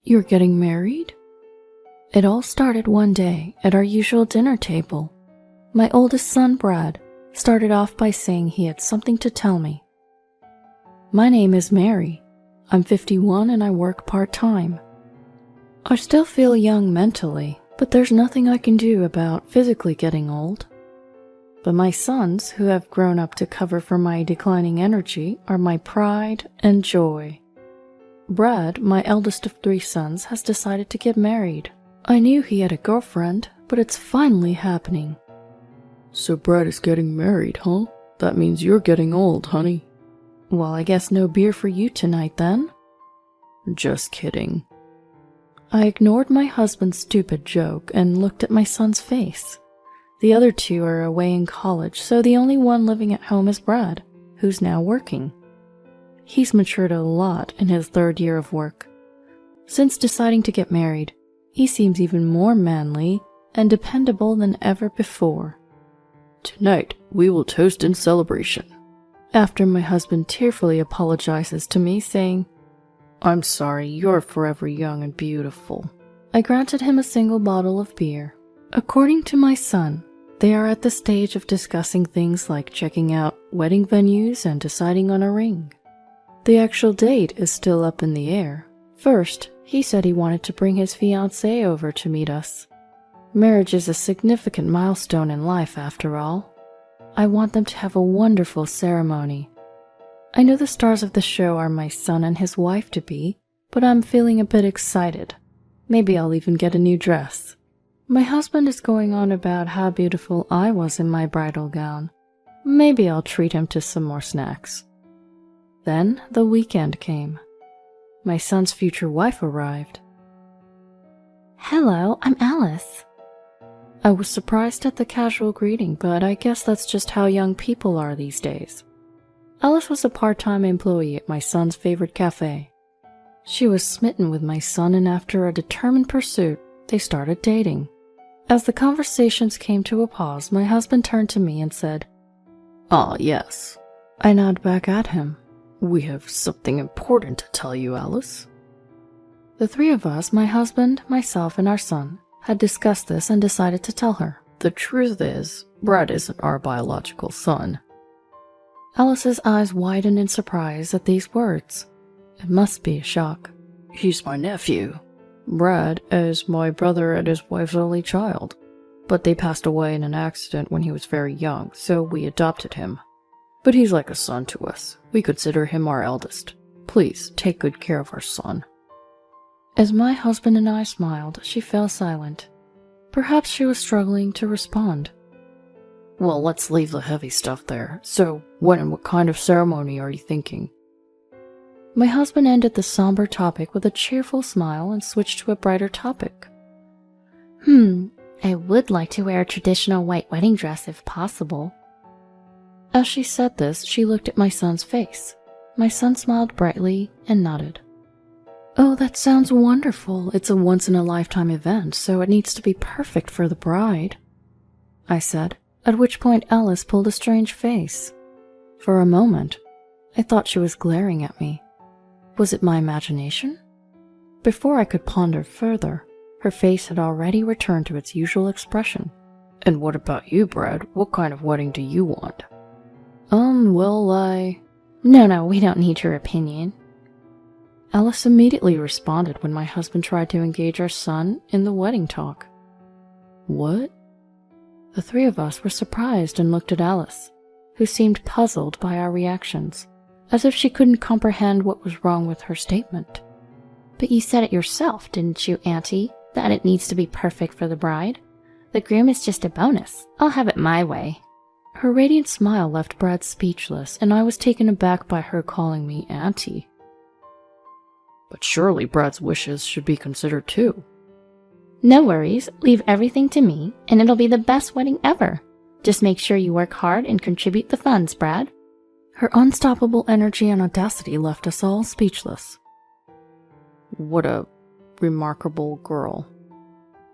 You're getting married? It all started one day at our usual dinner table. My oldest son, Brad, started off by saying he had something to tell me. My name is Mary. I'm 51 and I work part-time. I still feel young mentally, but there's nothing I can do about physically getting old. But my sons, who have grown up to cover for my declining energy, are my pride and joy. Brad, my eldest of 3 sons, has decided to get married. I knew he had a girlfriend, but it's finally happening. So Brad is getting married, huh? That means you're getting old, honey. Well, I guess no beer for you tonight then? Just kidding. I ignored my husband's stupid joke and looked at my son's face. The other 2 are away in college, so the only one living at home is Brad, who's now working. He's matured a lot in his 3rd year of work. Since deciding to get married, he seems even more manly and dependable than ever before. Tonight, we will toast in celebration. After my husband tearfully apologizes to me, saying, I'm sorry, you're forever young and beautiful. I granted him a single bottle of beer. According to my son, they are at the stage of discussing things like checking out wedding venues and deciding on a ring. The actual date is still up in the air. First, he said he wanted to bring his fiancée over to meet us. Marriage is a significant milestone in life, after all. I want them to have a wonderful ceremony. I know the stars of the show are my son and his wife-to-be, but I'm feeling a bit excited. Maybe I'll even get a new dress. My husband is going on about how beautiful I was in my bridal gown. Maybe I'll treat him to some more snacks. Then the weekend came. My son's future wife arrived. Hello, I'm Alice. I was surprised at the casual greeting, but I guess that's just how young people are these days. Alice was a part-time employee at my son's favorite cafe. She was smitten with my son, and after a determined pursuit, they started dating. As the conversations came to a pause, my husband turned to me and said, Ah, yes. I nodded back at him. We have something important to tell you, Alice. The 3 of us, my husband, myself, and our son, had discussed this and decided to tell her. The truth is, Brad isn't our biological son. Alice's eyes widened in surprise at these words. It must be a shock. He's my nephew. Brad is my brother and his wife's only child. But they passed away in an accident when he was very young, so we adopted him. But he's like a son to us. We consider him our eldest. Please, take good care of our son. As my husband and I smiled, she fell silent. Perhaps she was struggling to respond. Well, let's leave the heavy stuff there. So, when and what kind of ceremony are you thinking? My husband ended the somber topic with a cheerful smile and switched to a brighter topic. I would like to wear a traditional white wedding dress if possible. As she said this, she looked at my son's face. My son smiled brightly and nodded. Oh, that sounds wonderful. It's a once-in-a-lifetime event, so it needs to be perfect for the bride, I said, at which point Alice pulled a strange face. For a moment, I thought she was glaring at me. Was it my imagination? Before I could ponder further, her face had already returned to its usual expression. And what about you, Brad? What kind of wedding do you want? Well, No, we don't need your opinion. Alice immediately responded when my husband tried to engage our son in the wedding talk. What? The 3 of us were surprised and looked at Alice, who seemed puzzled by our reactions, as if she couldn't comprehend what was wrong with her statement. But you said it yourself, didn't you, Auntie, that it needs to be perfect for the bride? The groom is just a bonus. I'll have it my way. Her radiant smile left Brad speechless, and I was taken aback by her calling me Auntie. But surely Brad's wishes should be considered too. No worries, leave everything to me, and it'll be the best wedding ever. Just make sure you work hard and contribute the funds, Brad. Her unstoppable energy and audacity left us all speechless. What a remarkable girl.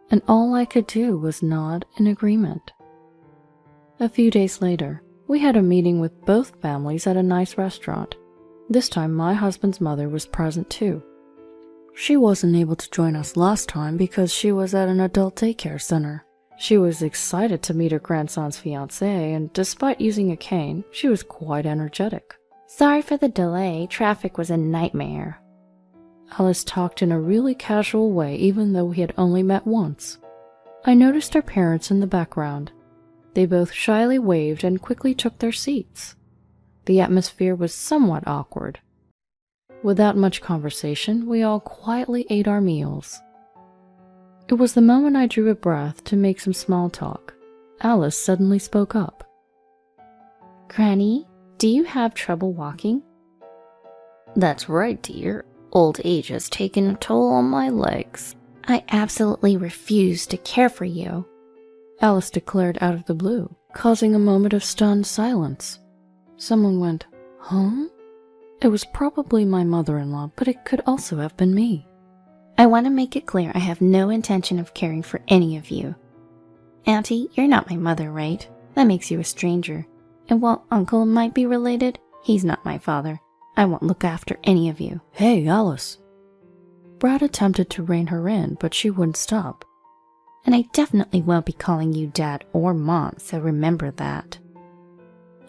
And all I could do was nod in agreement. A few days later, we had a meeting with both families at a nice restaurant. This time my husband's mother was present too. She wasn't able to join us last time because she was at an adult daycare center. She was excited to meet her grandson's fiancée, and despite using a cane, she was quite energetic. Sorry for the delay. Traffic was a nightmare. Alice talked in a really casual way even though we had only met once. I noticed our parents in the background. They both shyly waved and quickly took their seats. The atmosphere was somewhat awkward. Without much conversation, we all quietly ate our meals. It was the moment I drew a breath to make some small talk. Alice suddenly spoke up. Granny, do you have trouble walking? That's right, dear. Old age has taken a toll on my legs. I absolutely refuse to care for you, Alice declared out of the blue, causing a moment of stunned silence. Someone went, "Huh?" It was probably my mother-in-law, but it could also have been me. I want to make it clear I have no intention of caring for any of you. Auntie, you're not my mother, right? That makes you a stranger. And while Uncle might be related, he's not my father. I won't look after any of you. Hey, Alice. Brad attempted to rein her in, but she wouldn't stop. And I definitely won't be calling you Dad or Mom, so remember that.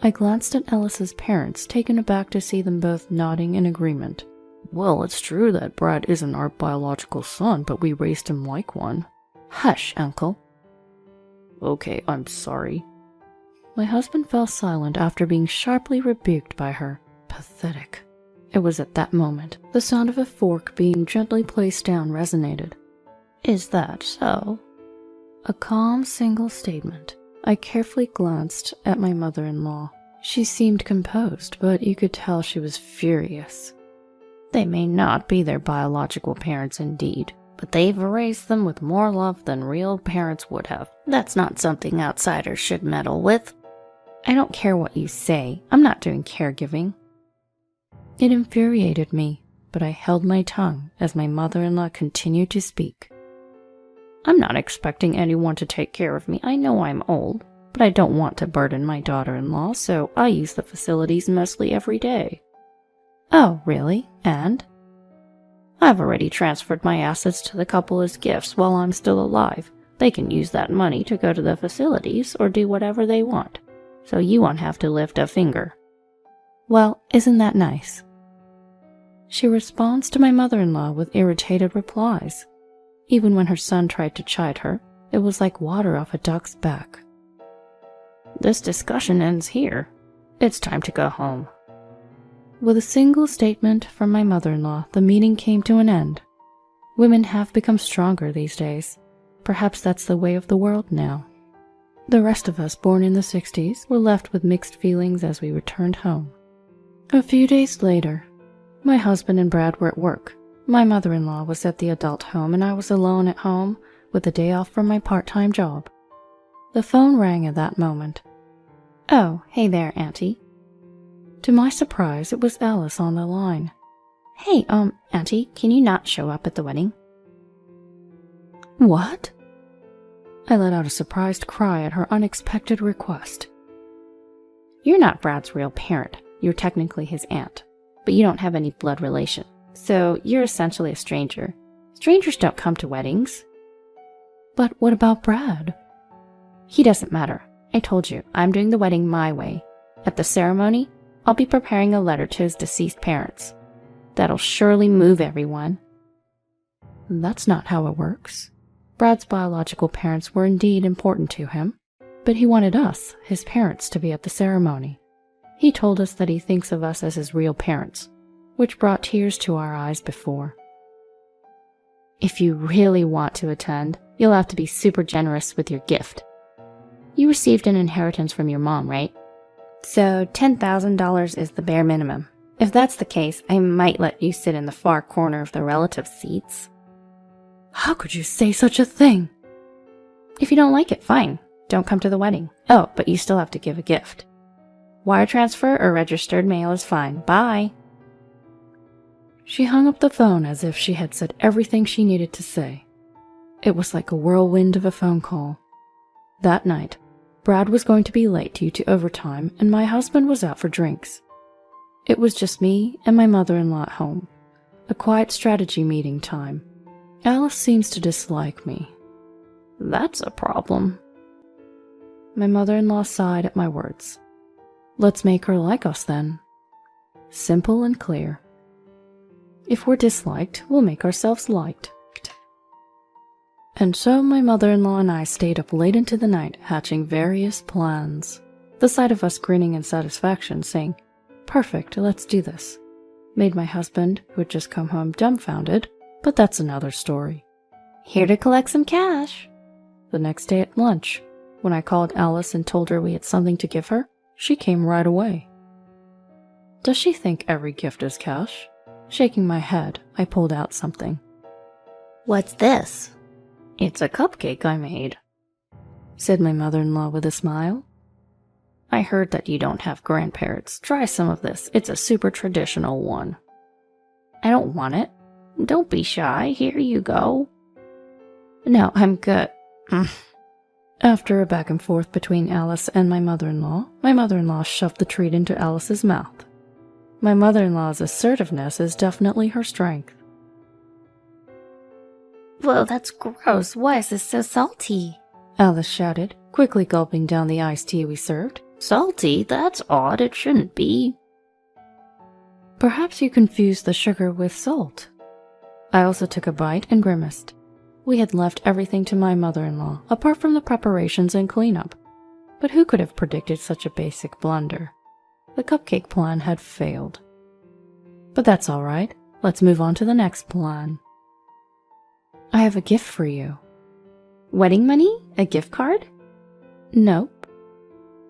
I glanced at Alice's parents, taken aback to see them both nodding in agreement. Well, it's true that Brad isn't our biological son, but we raised him like one. Hush, Uncle. Okay, I'm sorry. My husband fell silent after being sharply rebuked by her. Pathetic. It was at that moment the sound of a fork being gently placed down resonated. Is that so? A calm single statement. I carefully glanced at my mother-in-law. She seemed composed, but you could tell she was furious. They may not be their biological parents indeed, but they've raised them with more love than real parents would have. That's not something outsiders should meddle with. I don't care what you say. I'm not doing caregiving. It infuriated me, but I held my tongue as my mother-in-law continued to speak. I'm not expecting anyone to take care of me. I know I'm old, but I don't want to burden my daughter-in-law, so I use the facilities mostly every day. Oh, really? And? I've already transferred my assets to the couple as gifts while I'm still alive. They can use that money to go to the facilities or do whatever they want, so you won't have to lift a finger. Well, isn't that nice? She responds to my mother-in-law with irritated replies. Even when her son tried to chide her, it was like water off a duck's back. This discussion ends here. It's time to go home. With a single statement from my mother-in-law, the meeting came to an end. Women have become stronger these days. Perhaps that's the way of the world now. The rest of us born in the 60s were left with mixed feelings as we returned home. A few days later, my husband and Brad were at work. My mother-in-law was at the adult home and I was alone at home with a day off from my part-time job. The phone rang at that moment. Oh, hey there, Auntie. To my surprise, it was Alice on the line. Hey, Auntie, can you not show up at the wedding? What? I let out a surprised cry at her unexpected request. You're not Brad's real parent. You're technically his aunt, but you don't have any blood relation, so you're essentially a stranger. Strangers don't come to weddings. But what about Brad? He doesn't matter. I told you, I'm doing the wedding my way. At the ceremony, I'll be preparing a letter to his deceased parents. That'll surely move everyone. That's not how it works. Brad's biological parents were indeed important to him, but he wanted us, his parents, to be at the ceremony. He told us that he thinks of us as his real parents, which brought tears to our eyes before. If you really want to attend, you'll have to be super generous with your gift. You received an inheritance from your mom, right? So $10,000 is the bare minimum. If that's the case, I might let you sit in the far corner of the relative seats. How could you say such a thing? If you don't like it, fine. Don't come to the wedding. Oh, but you still have to give a gift. Wire transfer or registered mail is fine. Bye. She hung up the phone as if she had said everything she needed to say. It was like a whirlwind of a phone call. That night, Brad was going to be late due to overtime, and my husband was out for drinks. It was just me and my mother-in-law at home. A quiet strategy meeting time. Alice seems to dislike me. That's a problem. My mother-in-law sighed at my words. Let's make her like us then. Simple and clear. If we're disliked, we'll make ourselves liked. And so my mother-in-law and I stayed up late into the night hatching various plans. The sight of us grinning in satisfaction, saying, "Perfect, let's do this," made my husband, who had just come home, dumbfounded, but that's another story. Here to collect some cash. The next day at lunch, when I called Alice and told her we had something to give her, she came right away. Does she think every gift is cash? Shaking my head, I pulled out something. What's this? It's a cupcake I made, said my mother-in-law with a smile. I heard that you don't have grandparents. Try some of this. It's a super traditional one. I don't want it. Don't be shy. Here you go. No, I'm good. After a back and forth between Alice and my mother-in-law shoved the treat into Alice's mouth. My mother-in-law's assertiveness is definitely her strength. Whoa, that's gross. Why is this so salty? Alice shouted, quickly gulping down the iced tea we served. Salty? That's odd. It shouldn't be. Perhaps you confused the sugar with salt. I also took a bite and grimaced. We had left everything to my mother-in-law, apart from the preparations and cleanup. But who could have predicted such a basic blunder? The cupcake plan had failed. But that's all right. Let's move on to the next plan. I have a gift for you. Wedding money? A gift card? Nope.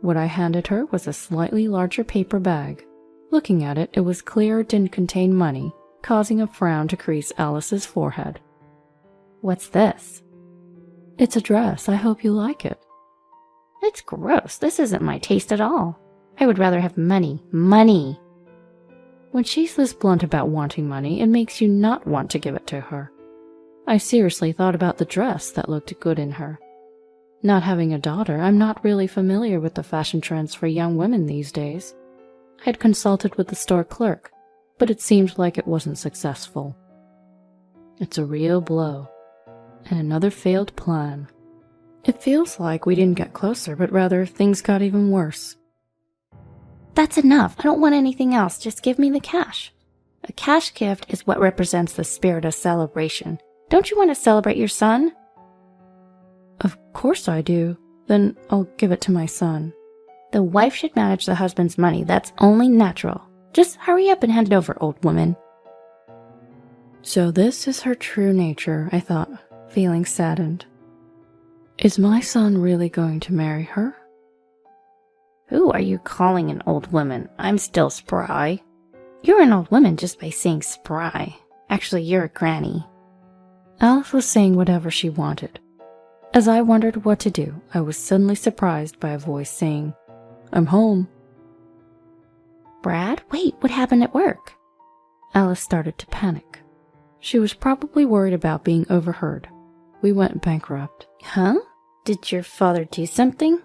What I handed her was a slightly larger paper bag. Looking at it, it was clear it didn't contain money, causing a frown to crease Alice's forehead. What's this? It's a dress. I hope you like it. It's gross. This isn't my taste at all. I would rather have money. Money! When she's this blunt about wanting money, it makes you not want to give it to her. I seriously thought about the dress that looked good in her. Not having a daughter, I'm not really familiar with the fashion trends for young women these days. I had consulted with the store clerk, but it seemed like it wasn't successful. It's a real blow. And another failed plan. It feels like we didn't get closer, but rather things got even worse. That's enough. I don't want anything else. Just give me the cash. A cash gift is what represents the spirit of celebration. Don't you want to celebrate your son? Of course I do. Then I'll give it to my son. The wife should manage the husband's money. That's only natural. Just hurry up and hand it over, old woman. So this is her true nature, I thought, feeling saddened. Is my son really going to marry her? Who are you calling an old woman? I'm still spry. You're an old woman just by saying spry. Actually, you're a granny. Alice was saying whatever she wanted. As I wondered what to do, I was suddenly surprised by a voice saying, "I'm home." Brad? Wait, what happened at work? Alice started to panic. She was probably worried about being overheard. We went bankrupt. Huh? Did your father do something?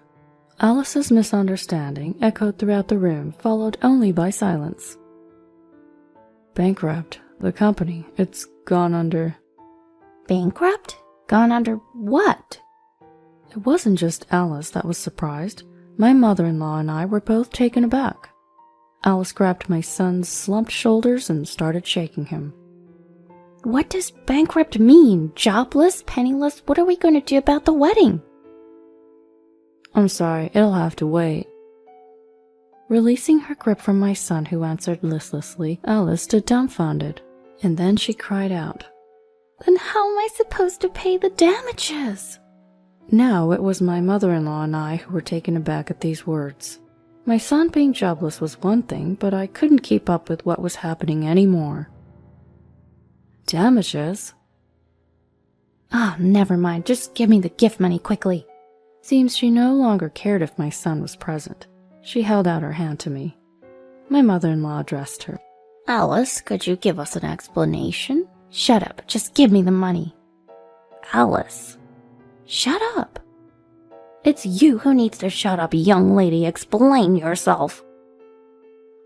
Alice's misunderstanding echoed throughout the room, followed only by silence. Bankrupt. The company. It's gone under. Bankrupt? Gone under what? It wasn't just Alice that was surprised. My mother-in-law and I were both taken aback. Alice grabbed my son's slumped shoulders and started shaking him. What does bankrupt mean? Jobless? Penniless? What are we going to do about the wedding? I'm sorry, it'll have to wait. Releasing her grip from my son, who answered listlessly, Alice stood dumbfounded, and then she cried out. Then how am I supposed to pay the damages? Now it was my mother-in-law and I who were taken aback at these words. My son being jobless was one thing, but I couldn't keep up with what was happening anymore. Damages? Ah, never mind. Just give me the gift money quickly. Seems she no longer cared if my son was present. She held out her hand to me. My mother-in-law addressed her. Alice, could you give us an explanation? Shut up. Just give me the money. Alice. Shut up. It's you who needs to shut up, young lady. Explain yourself.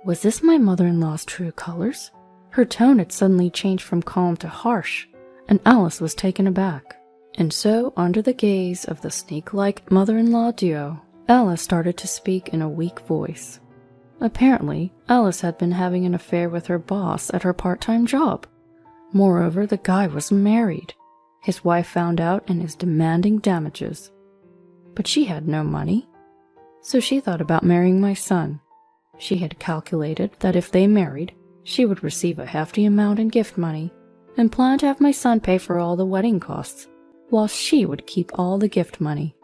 Was this my mother-in-law's true colors? Her tone had suddenly changed from calm to harsh, and Alice was taken aback. And so, under the gaze of the snake-like mother-in-law duo, Alice started to speak in a weak voice. Apparently, Alice had been having an affair with her boss at her part-time job. Moreover, the guy was married. His wife found out and is demanding damages. But she had no money. So she thought about marrying my son. She had calculated that if they married, she would receive a hefty amount in gift money, and planned to have my son pay for all the wedding costs, while she would keep all the gift money.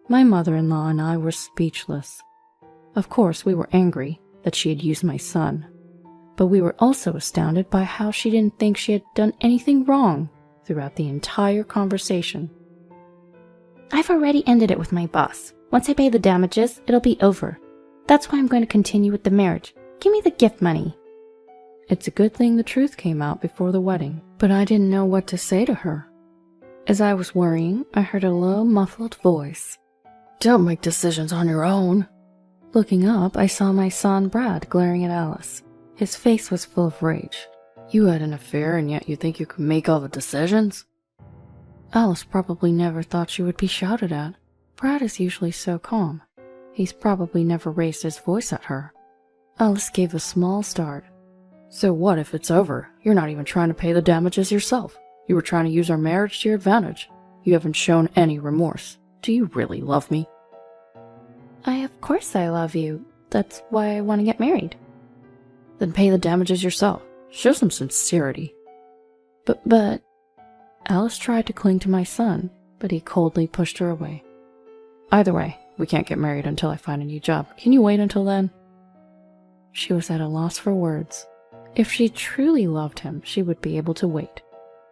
My mother-in-law and I were speechless. Of course, we were angry that she had used my son, but we were also astounded by how she didn't think she had done anything wrong throughout the entire conversation. I've already ended it with my boss. Once I pay the damages, it'll be over. That's why I'm going to continue with the marriage. Give me the gift money. It's a good thing the truth came out before the wedding, but I didn't know what to say to her. As I was worrying, I heard a low, muffled voice. Don't make decisions on your own. Looking up, I saw my son Brad glaring at Alice. His face was full of rage. You had an affair and yet you think you can make all the decisions? Alice probably never thought she would be shouted at. Brad is usually so calm. He's probably never raised his voice at her. Alice gave a small start. So what if it's over? You're not even trying to pay the damages yourself. You were trying to use our marriage to your advantage. You haven't shown any remorse. Do you really love me? Of course I love you. That's why I want to get married. Then pay the damages yourself. Show some sincerity. But... Alice tried to cling to my son, but he coldly pushed her away. Either way, we can't get married until I find a new job. Can you wait until then? She was at a loss for words. If she truly loved him, she would be able to wait.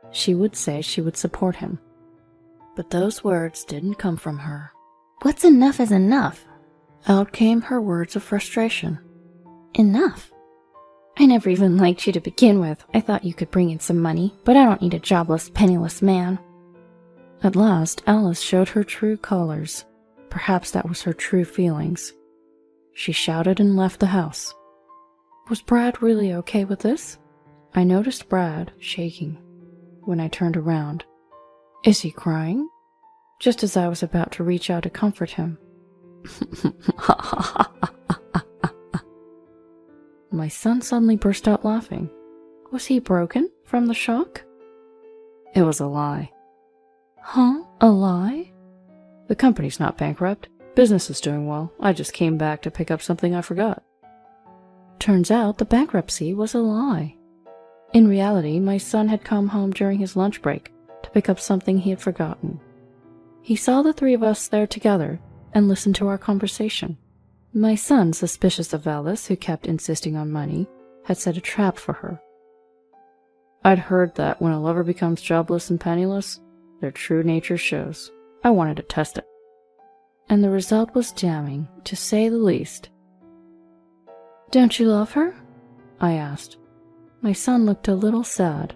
She would say she would support him. But those words didn't come from her. What's enough is enough. Out came her words of frustration. Enough? I never even liked you to begin with. I thought you could bring in some money, but I don't need a jobless, penniless man. At last, Alice showed her true colors. Perhaps that was her true feelings. She shouted and left the house. Was Brad really okay with this? I noticed Brad shaking when I turned around. Is he crying? Just as I was about to reach out to comfort him. My son suddenly burst out laughing. Was he broken from the shock? It was a lie. Huh? A lie? The company's not bankrupt. Business is doing well. I just came back to pick up something I forgot. Turns out the bankruptcy was a lie. In reality, my son had come home during his lunch break to pick up something he had forgotten. He saw the three of us there together and listened to our conversation. My son, suspicious of Alice, who kept insisting on money, had set a trap for her. I'd heard that when a lover becomes jobless and penniless, their true nature shows. I wanted to test it. And the result was damning, to say the least. Don't you love her? I asked. My son looked a little sad.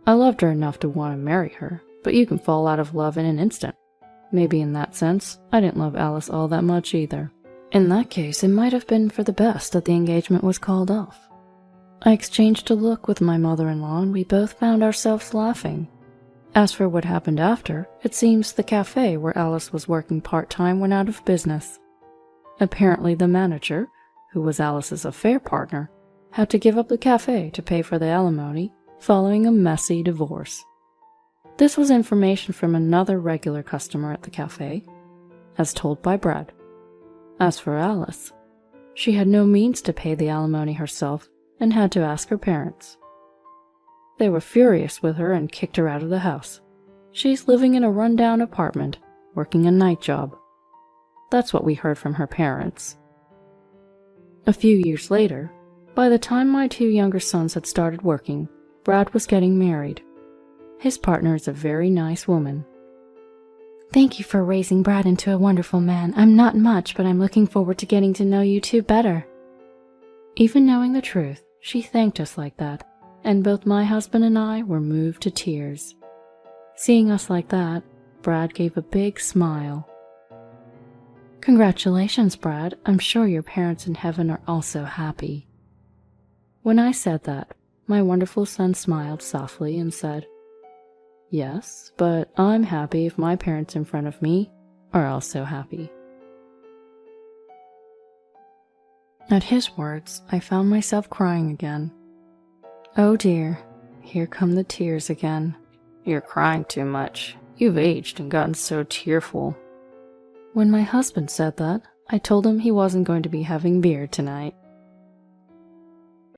I loved her enough to want to marry her, but you can fall out of love in an instant. Maybe in that sense, I didn't love Alice all that much either. In that case, it might have been for the best that the engagement was called off. I exchanged a look with my mother-in-law and we both found ourselves laughing. As for what happened after, it seems the cafe where Alice was working part-time went out of business. Apparently the manager, who was Alice's affair partner, had to give up the cafe to pay for the alimony following a messy divorce. This was information from another regular customer at the cafe, as told by Brad. As for Alice, she had no means to pay the alimony herself and had to ask her parents. They were furious with her and kicked her out of the house. She's living in a rundown apartment, working a night job. That's what we heard from her parents. A few years later, by the time my two younger sons had started working, Brad was getting married. His partner is a very nice woman. Thank you for raising Brad into a wonderful man. I'm not much, but I'm looking forward to getting to know you two better. Even knowing the truth, she thanked us like that, and both my husband and I were moved to tears. Seeing us like that, Brad gave a big smile. Congratulations, Brad. I'm sure your parents in heaven are also happy. When I said that, my wonderful son smiled softly and said, "Yes, but I'm happy if my parents in front of me are also happy." At his words, I found myself crying again. Oh dear, here come the tears again. You're crying too much. You've aged and gotten so tearful. When my husband said that, I told him he wasn't going to be having beer tonight.